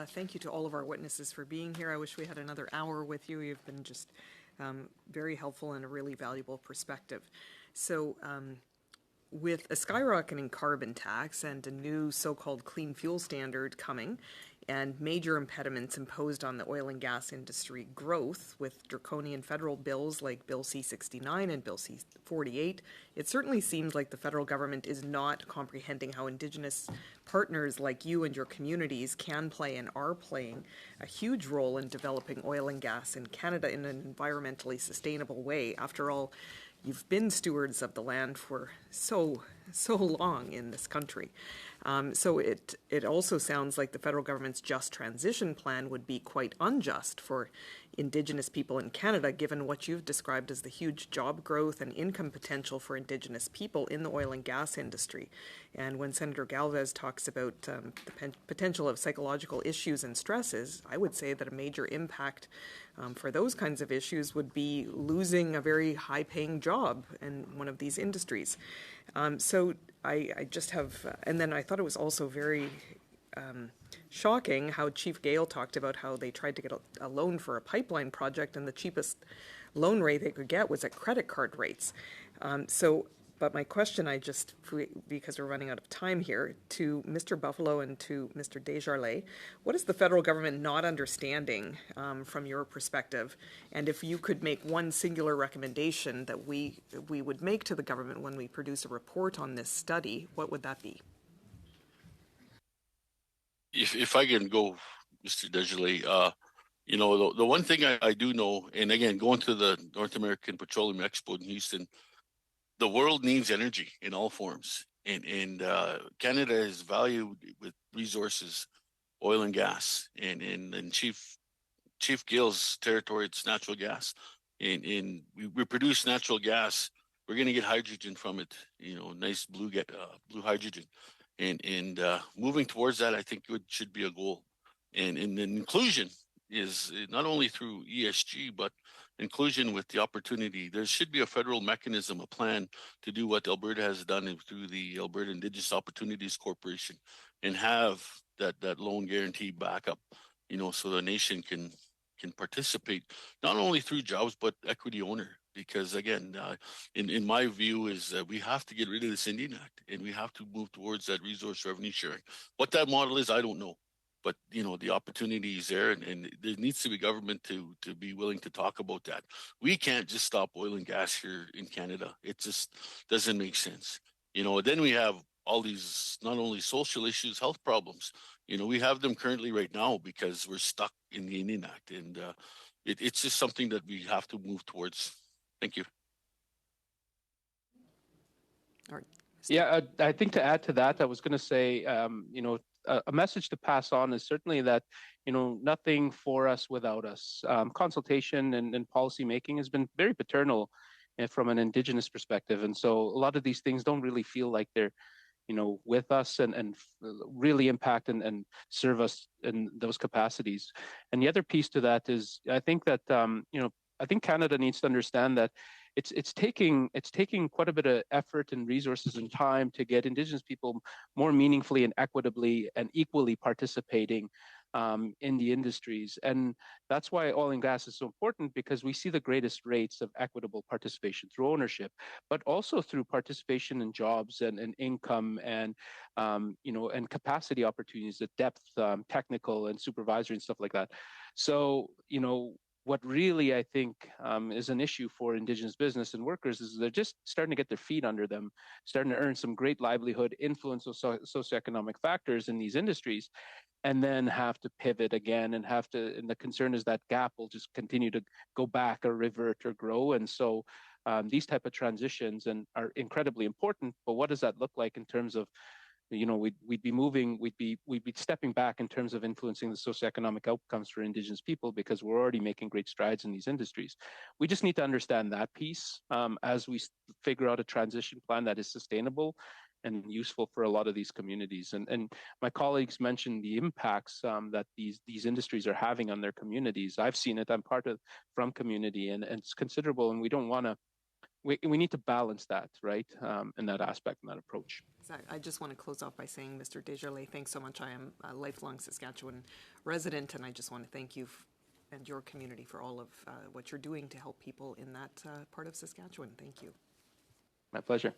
Thank you to all of our witnesses for being here. I wish we had another hour with you. You've been just very helpful and a really valuable perspective. So with a skyrocketing carbon tax and a new so-called clean fuel standard coming, and major impediments imposed on the oil and gas industry growth with draconian federal bills like Bill C-69 and Bill C-48, it certainly seems like the federal government is not comprehending how Indigenous partners like you and your communities can play and are playing a huge role in developing oil and gas in Canada in an environmentally sustainable way. After all, you've been stewards of the land for so long in this country. So it also sounds like the federal government's just transition plan would be quite unjust for Indigenous people in Canada, given what you've described as the huge job growth and income potential for Indigenous people in the oil and gas industry. And when Senator Galvez talks about the potential of psychological issues and stresses, I would say that a major impact for those kinds of issues would be losing a very high-paying job in one of these industries. So I just have, and then I thought it was also very shocking how Chief Gale talked about how they tried to get a loan for a pipeline project, and the cheapest loan rate they could get was at credit card rates. But my question, because we're running out of time here, to Mr. Buffalo and to Mr. Desjardins, what is the federal government not understanding from your perspective? And if you could make one singular recommendation that we would make to the government when we produce a report on this study, what would that be? If I can go, Mr. Desjardins, the one thing I do know, and again, going to the North American Petroleum Expo in Houston, the world needs energy in all forms, and Canada is valued with resources, oil and gas, and in Chief Gale's territory, it's natural gas, and we produce natural gas. We're going to get hydrogen from it, nice blue hydrogen, and moving towards that, I think it should be a goal, and inclusion is not only through ESG, but inclusion with the opportunity. There should be a federal mechanism, a plan to do what Alberta has done through the Alberta Indigenous Opportunities Corporation, and have that loan guarantee backup, so the nation can participate not only through jobs but equity owner. Because again, in my view, is that we have to get rid of this Indian Act, and we have to move towards that resource revenue sharing. What that model is, I don't know. But the opportunity is there, and there needs to be government to be willing to talk about that. We can't just stop oil and gas here in Canada. It just doesn't make sense. Then we have all these not only social issues, health problems. We have them currently right now because we're stuck in the Indian Act, and it's just something that we have to move towards. Thank you. All right. Yeah, I think to add to that, I was going to say, a message to pass on is certainly that, nothing for us without us. Consultation and policy making has been very paternal from an Indigenous perspective. And so a lot of these things don't really feel like they're, with us and really impact and serve us in those capacities. And the other piece to that is, I think that, I think Canada needs to understand that it's taking quite a bit of effort and resources and time to get Indigenous people more meaningfully and equitably and equally participating in the industries. And that's why oil and gas is so important, because we see the greatest rates of equitable participation through ownership, but also through participation in jobs and income and, and capacity opportunities, the depth, technical and supervisory and stuff like that. So, what really, I think, is an issue for Indigenous business and workers is they're just starting to get their feet under them, starting to earn some great livelihood, influence of socioeconomic factors in these industries, and then have to pivot again and the concern is that gap will just continue to go back or revert or grow. And so these type of transitions are incredibly important, but what does that look like in terms of we'd be stepping back in terms of influencing the socioeconomic outcomes for Indigenous people, because we're already making great strides in these industries. We just need to understand that piece as we figure out a transition plan that is sustainable and useful for a lot of these communities. And my colleagues mentioned the impacts that these industries are having on their communities. I've seen it. I'm from community, and it's considerable, and we don't want to we need to balance that, right, in that aspect and that approach. I just want to close off by saying, Mr. Desjardins, thanks so much. I am a lifelong Saskatchewan resident, and I just want to thank you and your community for all of what you're doing to help people in that part of Saskatchewan. Thank you. My pleasure.